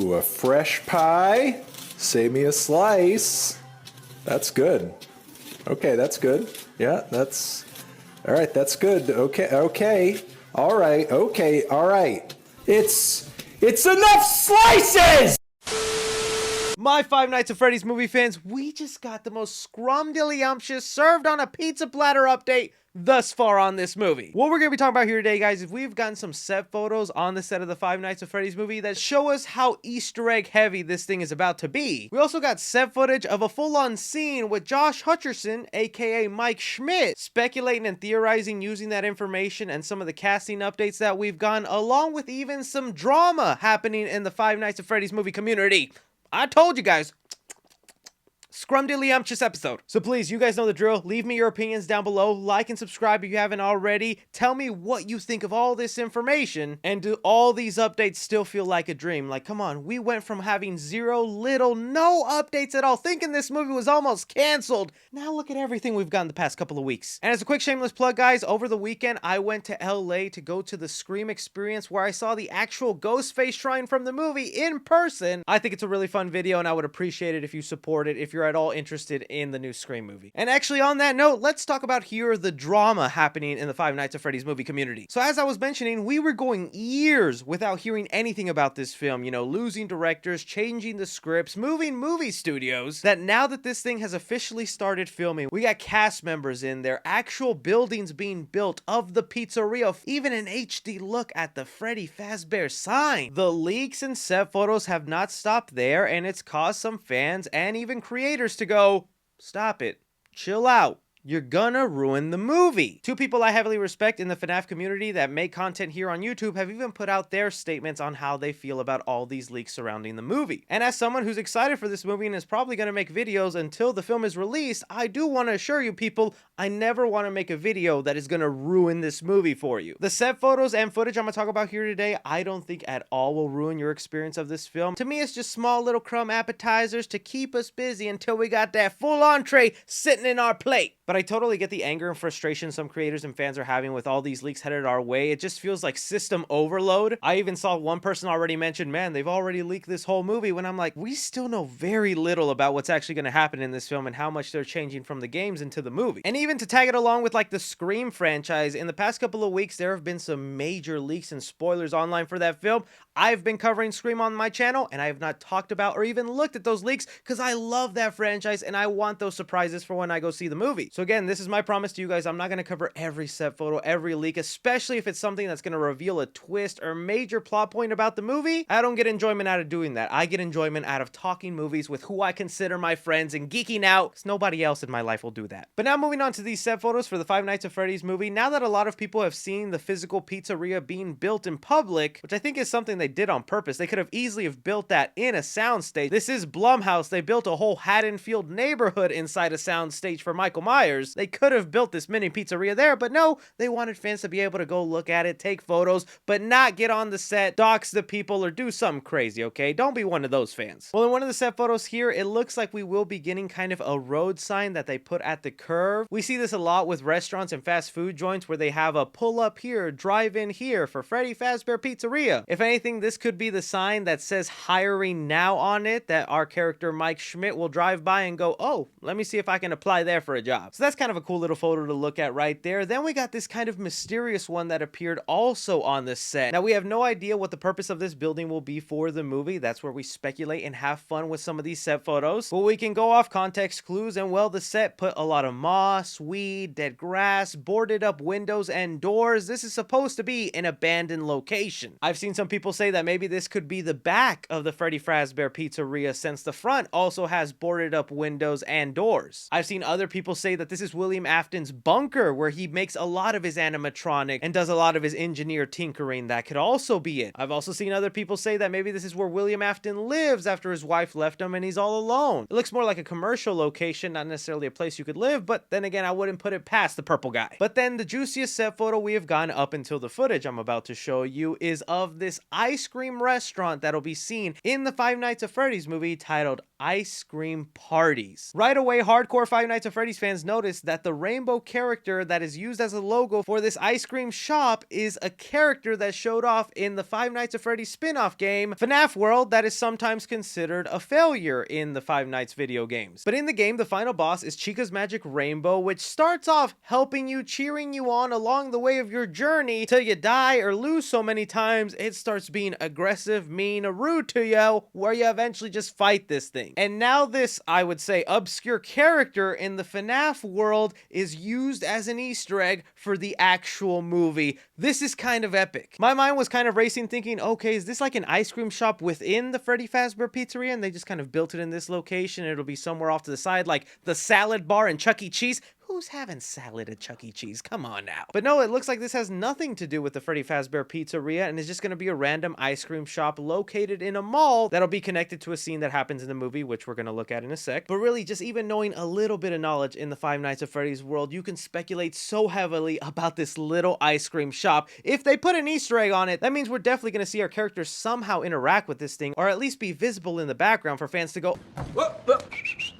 Ooh, a fresh pie. Save me a slice. That's good. Okay, that's good. Yeah, that's... All right, that's good. Okay. All right, okay, all right. It's enough slices! My Five Nights at Freddy's movie fans, we just got the most scrumdiddlyumptious served on a pizza platter update thus far on this movie. What we're going to be talking about here today, guys, is we've gotten some set photos on the set of the Five Nights at Freddy's movie that show us how Easter egg heavy this thing is about to be. We also got set footage of a full-on scene with Josh Hutcherson, aka Mike Schmidt, speculating and theorizing using that information and some of the casting updates that we've gotten, along with even some drama happening in the Five Nights at Freddy's movie community. I told you guys. Scrumdiddlyumptious episode. So please, you guys know the drill. Leave me your opinions down below. Like and subscribe if you haven't already. Tell me what you think of all this information. And do all these updates still feel like a dream? Like, come on, we went from having zero, little, no updates at all, thinking this movie was almost canceled. Now look at everything we've gotten the past couple of weeks. And as a quick shameless plug, guys, over the weekend, I went to LA to go to the Scream experience where I saw the actual Ghostface shrine from the movie in person. I think it's a really fun video and I would appreciate it if you support it if you're at all interested in the new Scream movie. And actually, on that note, let's talk about here the drama happening in the Five Nights at Freddy's movie community. So as I was mentioning, we were going years without hearing anything about this film, you know, losing directors, changing the scripts, moving movie studios, that now that this thing has officially started filming, we got cast members in there, actual buildings being built of the pizzeria, even an HD look at the Freddy Fazbear sign. The leaks and set photos have not stopped there, and it's caused some fans and even creators to go, stop it, chill out. You're gonna ruin the movie. Two people I heavily respect in the FNAF community that make content here on YouTube have even put out their statements on how they feel about all these leaks surrounding the movie. And as someone who's excited for this movie and is probably gonna make videos until the film is released, I do want to assure you people, I never want to make a video that is gonna ruin this movie for you. The set photos and footage I'm gonna talk about here today, I don't think at all will ruin your experience of this film. To me, it's just small little crumb appetizers to keep us busy until we got that full entree sitting in our plate. But I totally get the anger and frustration some creators and fans are having with all these leaks headed our way. It just feels like system overload. I even saw one person already mention, man, they've already leaked this whole movie, when I'm like, we still know very little about what's actually going to happen in this film and how much they're changing from the games into the movie. And even to tag it along with like the Scream franchise, in the past couple of weeks, there have been some major leaks and spoilers online for that film. I've been covering Scream on my channel, and I have not talked about or even looked at those leaks because I love that franchise and I want those surprises for when I go see the movie. So again, this is my promise to you guys. I'm not going to cover every set photo, every leak, especially if it's something that's going to reveal a twist or major plot point about the movie. I don't get enjoyment out of doing that. I get enjoyment out of talking movies with who I consider my friends and geeking out, because nobody else in my life will do that. But now moving on to these set photos for the Five Nights at Freddy's movie, now that a lot of people have seen the physical pizzeria being built in public, which I think is something they did on purpose. They could have easily have built that in a soundstage. This is Blumhouse. They built a whole Haddonfield neighborhood inside a soundstage for Michael Myers. They could have built this mini pizzeria there, but no, they wanted fans to be able to go look at it, take photos, but not get on the set, dox the people, or do something crazy, okay? Don't be one of those fans. Well, in one of the set photos here, it looks like we will be getting kind of a road sign that they put at the curve. We see this a lot with restaurants and fast food joints where they have a pull up here, drive in here for Freddy Fazbear Pizzeria. If anything, this could be the sign that says hiring now on it, that our character Mike Schmidt will drive by and go, oh, let me see if I can apply there for a job. So that's kind of a cool little photo to look at right there. Then we got this kind of mysterious one that appeared also on the set. Now we have no idea what the purpose of this building will be for the movie. That's where we speculate and have fun with some of these set photos. But we can go off context clues, and well, the set put a lot of moss, weed, dead grass, boarded up windows and doors. This is supposed to be an abandoned location. I've seen some people say that maybe this could be the back of the Freddy Fazbear Pizzeria, since the front also has boarded up windows and doors. I've seen other people say that this is William Afton's bunker, where he makes a lot of his animatronic and does a lot of his engineer tinkering. That could also be it. I've also seen other people say that maybe this is where William Afton lives after his wife left him and he's all alone. It looks more like a commercial location, not necessarily a place you could live, but then again, I wouldn't put it past the purple guy. But then the juiciest set photo we have gotten up until the footage I'm about to show you is of this ice ice cream restaurant that'll be seen in the Five Nights at Freddy's movie titled Ice Cream Parties. Right away, hardcore Five Nights at Freddy's fans noticed that the rainbow character that is used as a logo for this ice cream shop is a character that showed off in the Five Nights at Freddy's spin-off game, FNAF World, that is sometimes considered a failure in the Five Nights video games. But in the game, the final boss is Chica's Magic Rainbow, which starts off helping you, cheering you on along the way of your journey till you die or lose so many times, it starts being aggressive, mean, or rude to you, where you eventually just fight this thing. And now this, I would say, obscure character in the FNAF world is used as an Easter egg for the actual movie. This is kind of epic. My mind was kind of racing thinking, okay, is this like an ice cream shop within the Freddy Fazbear Pizzeria and they just kind of built it in this location and it'll be somewhere off to the side like the salad bar in Chuck E. Cheese? Who's having salad at Chuck E. Cheese? Come on now. But no, it looks like this has nothing to do with the Freddy Fazbear Pizzeria and is just going to be a random ice cream shop located in a mall that'll be connected to a scene that happens in the movie, which we're going to look at in a sec. But really, just even knowing a little bit of knowledge in the Five Nights at Freddy's world, you can speculate so heavily about this little ice cream shop. If they put an Easter egg on it, that means we're definitely going to see our characters somehow interact with this thing, or at least be visible in the background for fans to go, whoa, whoa.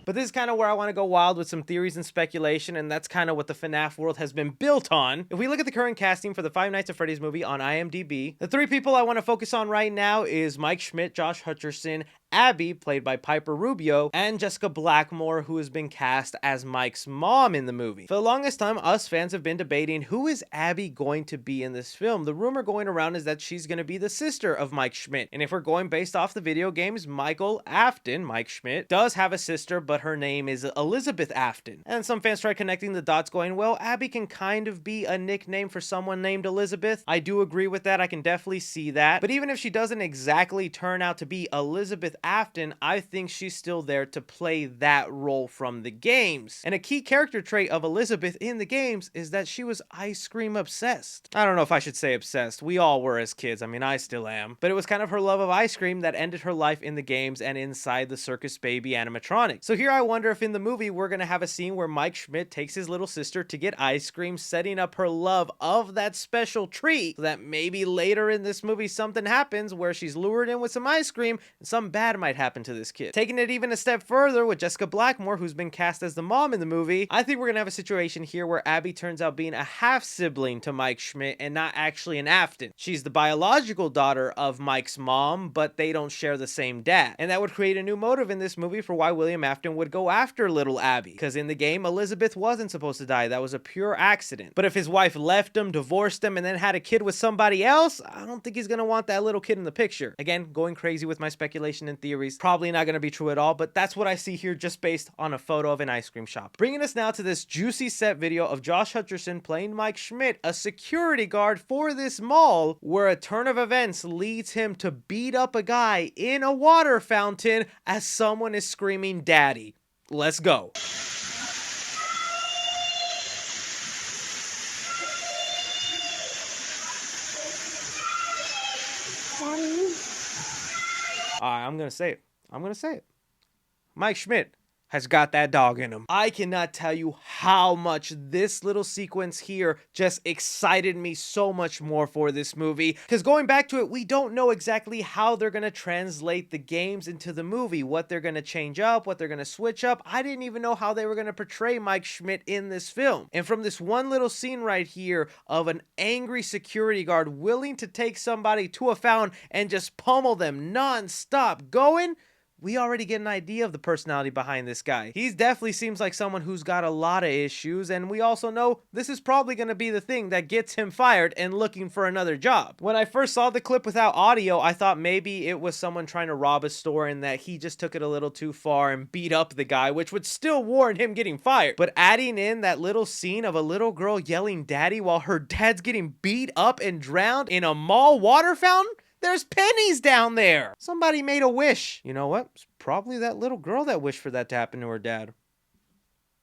But this is kind of where I want to go wild with some theories and speculation, and that's kind of what the FNAF world has been built on. If we look at the current casting for the Five Nights at Freddy's movie on IMDb, the three people I want to focus on right now is Mike Schmidt, Josh Hutcherson, Abby, played by Piper Rubio, and Jessica Blackmore, who has been cast as Mike's mom in the movie. For the longest time, us fans have been debating who is Abby going to be in this film. The rumor going around is that she's going to be the sister of Mike Schmidt. And if we're going based off the video games, Michael Afton, Mike Schmidt, does have a sister, but her name is Elizabeth Afton. And some fans try connecting the dots going, well, Abby can kind of be a nickname for someone named Elizabeth. I do agree with that. I can definitely see that. But even if she doesn't exactly turn out to be Elizabeth Afton, I think she's still there to play that role from the games. And a key character trait of Elizabeth in the games is that she was ice cream obsessed. I don't know if I should say obsessed. We all were as kids. I mean, I still am. But it was kind of her love of ice cream that ended her life in the games and inside the Circus Baby animatronic. So here I wonder if in the movie we're going to have a scene where Mike Schmidt takes his little sister to get ice cream, setting up her love of that special treat so that maybe later in this movie something happens where she's lured in with some ice cream and some bad might happen to this kid. Taking it even a step further with Jessica Blackmore, who's been cast as the mom in the movie, I think we're gonna have a situation here where Abby turns out being a half sibling to Mike Schmidt and not actually an Afton. She's the biological daughter of Mike's mom, but they don't share the same dad. And that would create a new motive in this movie for why William Afton would go after little Abby. Because in the game, Elizabeth wasn't supposed to die. That was a pure accident. But if his wife left him, divorced him, and then had a kid with somebody else, I don't think he's gonna want that little kid in the picture. Again, going crazy with my speculation and theories. Probably not going to be true at all, but that's what I see here just based on a photo of an ice cream shop. Bringing us now to this juicy set video of Josh Hutcherson playing Mike Schmidt, a security guard for this mall, where a turn of events leads him to beat up a guy in a water fountain as someone is screaming "Daddy." Let's go. I'm going to say it. I'm going to say it. Mike Schmidt has got that dog in him. I cannot tell you how much this little sequence here just excited me so much more for this movie. Because going back to it, we don't know exactly how they're going to translate the games into the movie, what they're going to change up, what they're going to switch up. I didn't even know how they were going to portray Mike Schmidt in this film. And from this one little scene right here of an angry security guard willing to take somebody to a fountain and just pummel them non-stop going, we already get an idea of the personality behind this guy. He definitely seems like someone who's got a lot of issues, and we also know this is probably going to be the thing that gets him fired and looking for another job. When I first saw the clip without audio, I thought maybe it was someone trying to rob a store and that he just took it a little too far and beat up the guy, which would still warrant him getting fired. But adding in that little scene of a little girl yelling "Daddy" while her dad's getting beat up and drowned in a mall water fountain? There's pennies down there. Somebody made a wish. You know what? It's probably that little girl that wished for that to happen to her dad.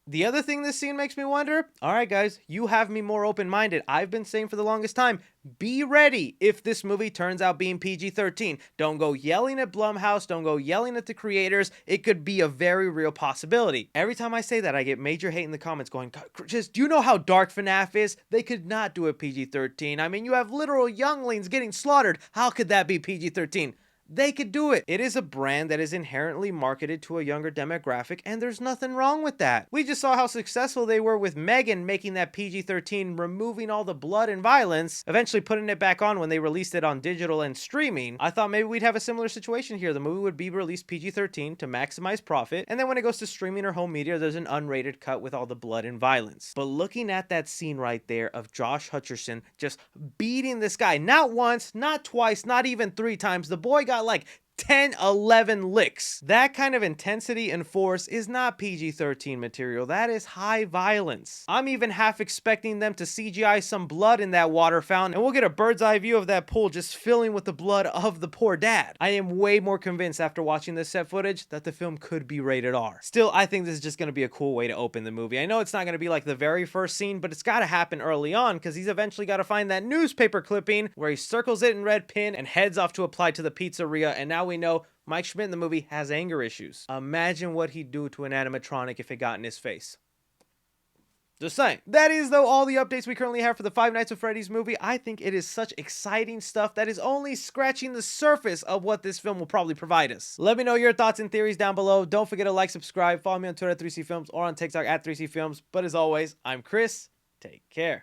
The other thing this scene makes me wonder, alright guys, you have me more open-minded. I've been saying for the longest time, be ready if this movie turns out being PG-13. Don't go yelling at Blumhouse, don't go yelling at the creators. It could be a very real possibility. Every time I say that, I get major hate in the comments going, just, do you know how dark FNAF is? They could not do a PG-13. I mean, you have literal younglings getting slaughtered. How could that be PG-13? They could do it. It is a brand that is inherently marketed to a younger demographic, and there's nothing wrong with that. We just saw how successful they were with Megan making that PG-13, removing all the blood and violence, eventually putting it back on when they released it on digital and streaming. I thought maybe we'd have a similar situation here. The movie would be released PG-13 to maximize profit, and then when it goes to streaming or home media, there's an unrated cut with all the blood and violence. But looking at that scene right there of Josh Hutcherson just beating this guy, not once, not twice, not even 3 times. The boy got like 10, 11 licks. That kind of intensity and force is not PG-13 material. That is high violence. I'm even half expecting them to CGI some blood in that water fountain, and we'll get a bird's eye view of that pool just filling with the blood of the poor dad. I am way more convinced after watching this set footage that the film could be rated R. Still, I think this is just going to be a cool way to open the movie. I know it's not going to be like the very first scene, but it's got to happen early on because he's eventually got to find that newspaper clipping where he circles it in red pin and heads off to apply to the pizzeria, and now we know Mike Schmidt in the movie has anger issues. Imagine what he'd do to an animatronic if it got in his face. Just saying. That is, though, all the updates we currently have for the Five Nights at Freddy's movie. I think it is such exciting stuff that is only scratching the surface of what this film will probably provide us. Let me know your thoughts and theories down below. Don't forget to like, subscribe, follow me on Twitter at 3C Films or on TikTok at 3C Films. But as always, I'm Chris. Take care.